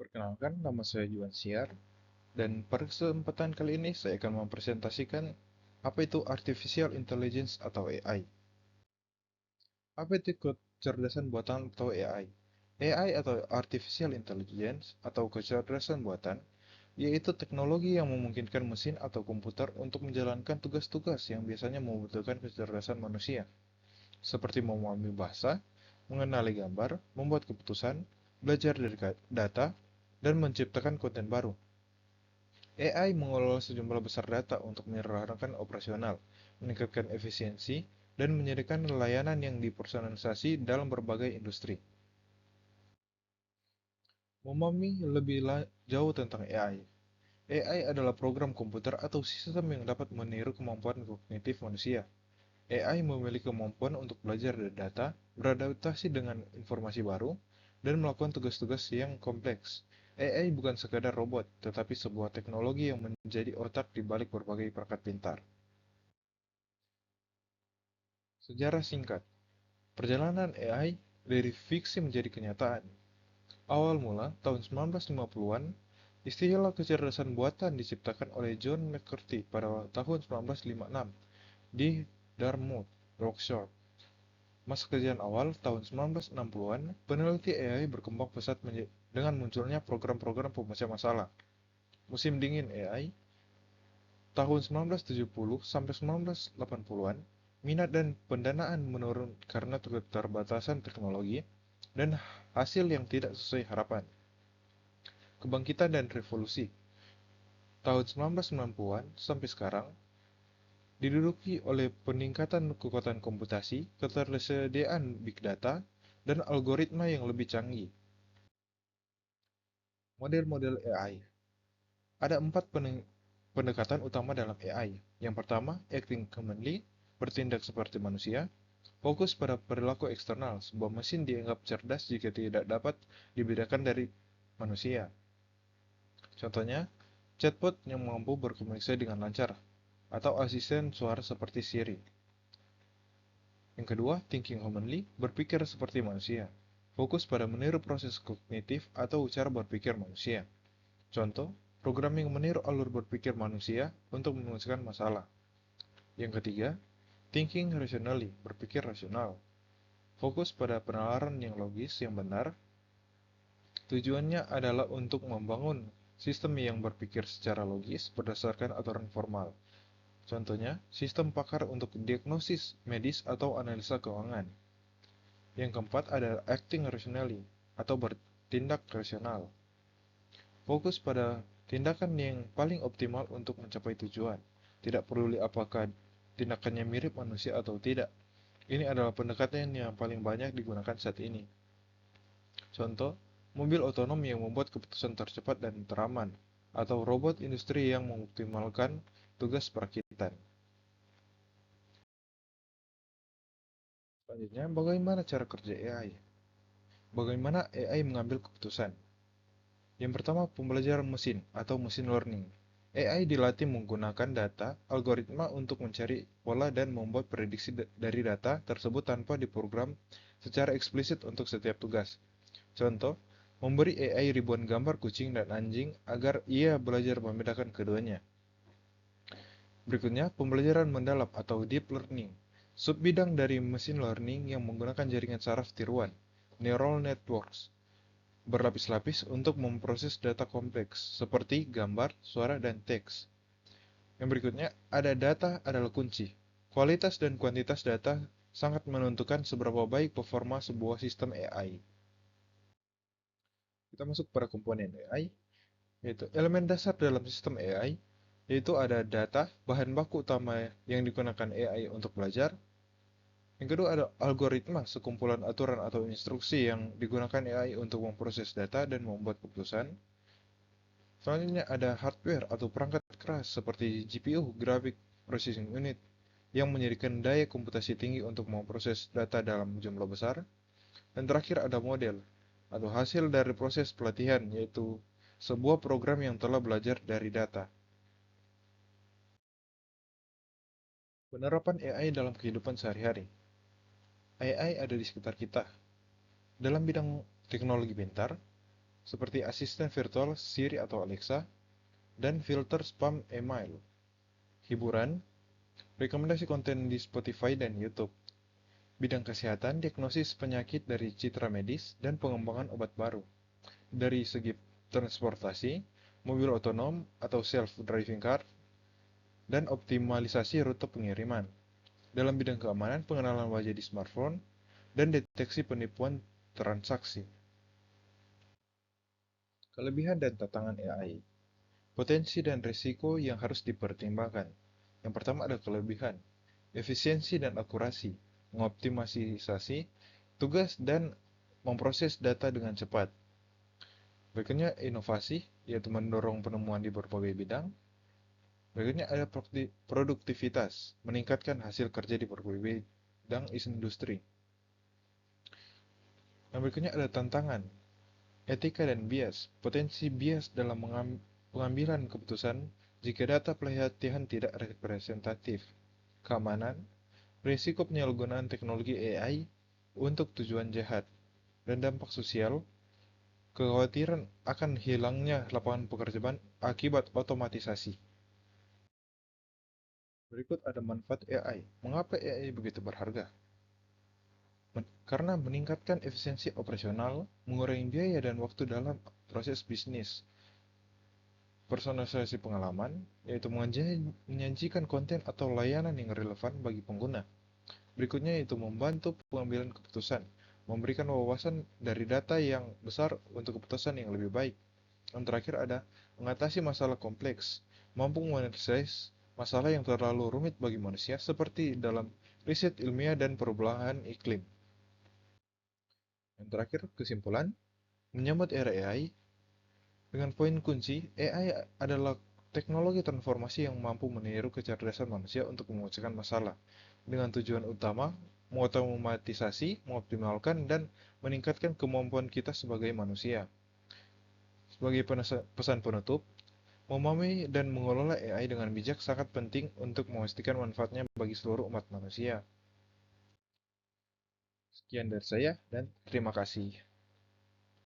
Perkenalkan, nama saya Juan Siar, dan pada kesempatan kali ini saya akan mempresentasikan apa itu Artificial Intelligence atau AI. Apa itu kecerdasan buatan atau AI? AI atau Artificial Intelligence atau kecerdasan buatan yaitu teknologi yang memungkinkan mesin atau komputer untuk menjalankan tugas-tugas yang biasanya membutuhkan kecerdasan manusia, seperti memahami bahasa, mengenali gambar, membuat keputusan, belajar dari data, dan menciptakan konten baru. AI mengelola sejumlah besar data untuk menyederhanakan operasional, meningkatkan efisiensi, dan menyediakan layanan yang dipersonalisasi dalam berbagai industri. Memahami lebih jauh tentang AI. AI adalah program komputer atau sistem yang dapat meniru kemampuan kognitif manusia. AI memiliki kemampuan untuk belajar dari data, beradaptasi dengan informasi baru, dan melakukan tugas-tugas yang kompleks. AI bukan sekadar robot, tetapi sebuah teknologi yang menjadi otak di balik berbagai perangkat pintar. Sejarah singkat. Perjalanan AI dari fiksi menjadi kenyataan. Awal mula, tahun 1950-an, istilah kecerdasan buatan diciptakan oleh John McCarthy pada tahun 1956 di Dartmouth, Yorkshire. Masa kejadian awal tahun 1960-an, peneliti AI berkembang pesat dengan munculnya program-program pemecah masalah. Musim dingin AI, tahun 1970 sampai 1980-an, minat dan pendanaan menurun karena keterbatasan teknologi dan hasil yang tidak sesuai harapan. Kebangkitan dan revolusi, tahun 1990-an sampai sekarang, diduduki oleh peningkatan kekuatan komputasi, ketersediaan big data, dan algoritma yang lebih canggih. Model-model AI. Ada empat pendekatan utama dalam AI. Yang pertama, acting humanly, bertindak seperti manusia. Fokus pada perilaku eksternal, sebuah mesin dianggap cerdas jika tidak dapat dibedakan dari manusia. Contohnya, chatbot yang mampu berkomunikasi dengan lancar, atau asisten suara seperti Siri. Yang kedua, thinking humanly, berpikir seperti manusia. Fokus pada meniru proses kognitif atau cara berpikir manusia. Contoh, program yang meniru alur berpikir manusia untuk menyelesaikan masalah. Yang ketiga, thinking rationally, berpikir rasional. Fokus pada penalaran yang logis yang benar. Tujuannya adalah untuk membangun sistem yang berpikir secara logis berdasarkan aturan formal. Contohnya, sistem pakar untuk diagnosis medis atau analisa keuangan. Yang keempat ada acting rationally atau bertindak rasional. Fokus pada tindakan yang paling optimal untuk mencapai tujuan. Tidak peduli apakah tindakannya mirip manusia atau tidak. Ini adalah pendekatan yang paling banyak digunakan saat ini. Contoh, mobil otonom yang membuat keputusan tercepat dan teraman, atau robot industri yang mengoptimalkan tugas perakitan. Selanjutnya, bagaimana cara kerja AI? Bagaimana AI mengambil keputusan? Yang pertama, pembelajaran mesin atau machine learning. AI dilatih menggunakan data algoritma untuk mencari pola dan membuat prediksi dari data tersebut tanpa diprogram secara eksplisit untuk setiap tugas. Contoh, memberi AI ribuan gambar kucing dan anjing agar ia belajar membedakan keduanya. Berikutnya, pembelajaran mendalam atau deep learning. Subbidang dari machine learning yang menggunakan jaringan saraf tiruan, neural networks, berlapis-lapis untuk memproses data kompleks seperti gambar, suara, dan teks. Yang berikutnya, ada data adalah kunci. Kualitas dan kuantitas data sangat menentukan seberapa baik performa sebuah sistem AI. Kita masuk pada komponen AI, yaitu elemen dasar dalam sistem AI, yaitu ada data, bahan baku utama yang digunakan AI untuk belajar. Yang kedua ada algoritma, sekumpulan aturan atau instruksi yang digunakan AI untuk memproses data dan membuat keputusan. Selanjutnya ada hardware atau perangkat keras seperti GPU, Graphic Processing Unit, yang menyediakan daya komputasi tinggi untuk memproses data dalam jumlah besar. Dan terakhir ada model, atau hasil dari proses pelatihan, yaitu sebuah program yang telah belajar dari data. Penerapan AI dalam kehidupan sehari-hari. AI ada di sekitar kita. Dalam bidang teknologi pintar, seperti asisten virtual Siri atau Alexa, dan filter spam email. Hiburan, rekomendasi konten di Spotify dan YouTube. Bidang kesehatan, diagnosis penyakit dari citra medis, dan pengembangan obat baru. Dari segi transportasi, mobil otonom atau self-driving car, dan optimalisasi rute pengiriman. Dalam bidang keamanan, pengenalan wajah di smartphone, dan deteksi penipuan transaksi. Kelebihan dan tantangan AI. Potensi dan risiko yang harus dipertimbangkan. Yang pertama ada kelebihan, efisiensi dan akurasi, mengoptimalisasi tugas dan memproses data dengan cepat. Berikutnya inovasi, yaitu mendorong penemuan di berbagai bidang. Berikutnya ada produktivitas, meningkatkan hasil kerja di berbagai bidang industri. Yang berikutnya ada tantangan, etika dan bias, potensi bias dalam pengambilan keputusan jika data pelatihan tidak representatif. Keamanan, risiko penyalahgunaan teknologi AI untuk tujuan jahat, dan dampak sosial, kekhawatiran akan hilangnya lapangan pekerjaan akibat otomatisasi. Berikut ada manfaat AI. Mengapa AI begitu berharga? Karena meningkatkan efisiensi operasional, mengurangi biaya dan waktu dalam proses bisnis. Personalisasi pengalaman, yaitu menyajikan konten atau layanan yang relevan bagi pengguna. Berikutnya yaitu membantu pengambilan keputusan, memberikan wawasan dari data yang besar untuk keputusan yang lebih baik. Yang terakhir ada mengatasi masalah kompleks, mampu menganalisis masalah yang terlalu rumit bagi manusia seperti dalam riset ilmiah dan perubahan iklim. Yang terakhir, kesimpulan, menyambut era AI, dengan poin kunci, AI adalah teknologi transformasi yang mampu meniru kecerdasan manusia untuk menyelesaikan masalah, dengan tujuan utama mengotomatisasi, mengoptimalkan, dan meningkatkan kemampuan kita sebagai manusia. Sebagai pesan penutup, memahami dan mengelola AI dengan bijak sangat penting untuk memastikan manfaatnya bagi seluruh umat manusia. Sekian dari saya, dan terima kasih.